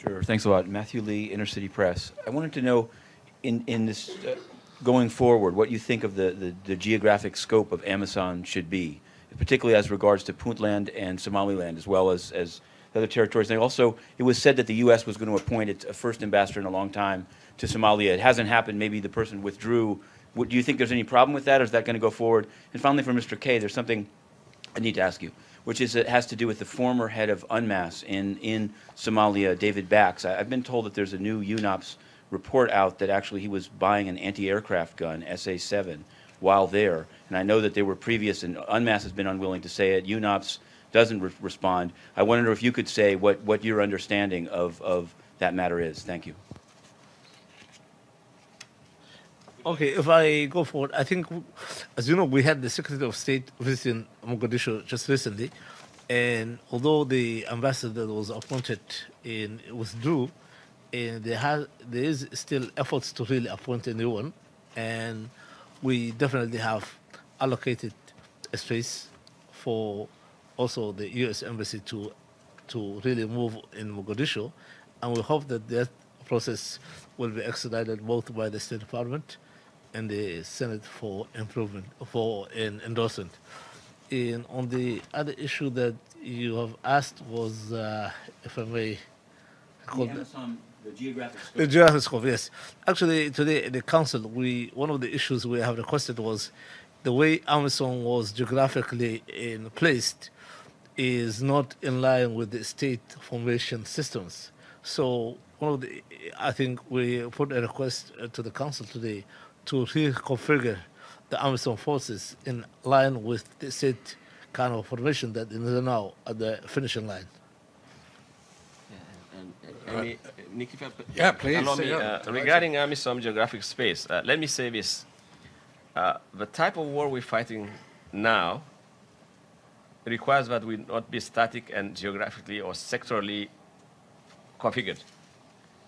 Sure. Thanks a lot. Matthew Lee, Inner City Press. I wanted to know, in this going forward, what you think of the geographic scope of AMISOM should be, particularly as regards to Puntland and Somaliland, as well as the other territories. And also, it was said that the U.S. was going to appoint its first ambassador in a long time to Somalia. It hasn't happened. Maybe the person withdrew. Do you think there's any problem with that, or is that going to go forward? And finally, for Mr. Kay, there's something I need to ask you, which is it has to do with the former head of UNMAS in Somalia, David Bax. I've been told that there's a new UNOPS report out that actually he was buying an anti-aircraft gun, SA-7, while there. And I know that there were previous, and UNMAS has been unwilling to say it. UNOPS doesn't respond. I wonder if you could say what your understanding of that matter is. Thank you. Okay, if I go forward, I think, as you know, we had the Secretary of State visiting Mogadishu just recently, and although the ambassador that was appointed withdrew, there is still efforts to really appoint a new one, and we definitely have allocated a space for also the U.S. Embassy to really move in Mogadishu, and we hope that that process will be expedited both by the State Department and the Senate for endorsement. And on the other issue that you have asked was, if I may, The geographic scope. The geographic scope, yes. Actually, today in the council, one of the issues we have requested was the way AMISOM was geographically placed is not in line with the state formation systems. So I think we put a request to the council today to reconfigure the AMISOM forces in line with the state kind of formation that is now at the finishing line. Nick, yeah, please. Allow me, regarding AMISOM geographic space, let me say this. The type of war we're fighting now requires that we not be static and geographically or sectorally configured.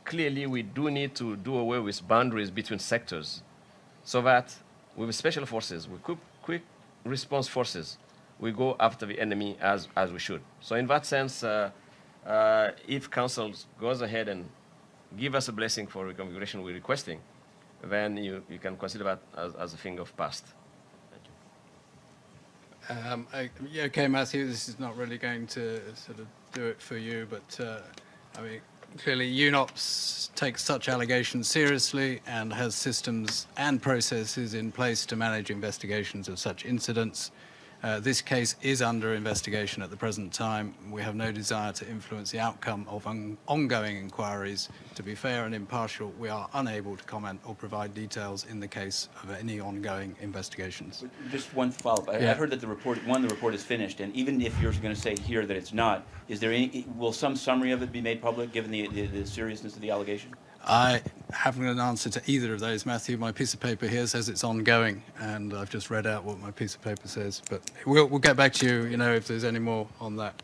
Clearly, we do need to do away with boundaries between sectors so that with special forces, with quick response forces, we go after the enemy as we should. So in that sense, if Council goes ahead and give us a blessing for reconfiguration we're requesting, then you can consider that as a thing of past. Yeah, okay, Matthew, this is not really going to sort of do it for you, but I mean, clearly UNOPS takes such allegations seriously and has systems and processes in place to manage investigations of such incidents. This case is under investigation at the present time. We have no desire to influence the outcome of ongoing inquiries. To be fair and impartial, we are unable to comment or provide details in the case of any ongoing investigations. Just one follow-up. I've heard that the report is finished, and even if you're going to say here that it's not, will some summary of it be made public given the seriousness of the allegation? I haven't an answer to either of those, Matthew. My piece of paper here says it's ongoing, and I've just read out what my piece of paper says. But we'll get back to you, if there's any more on that.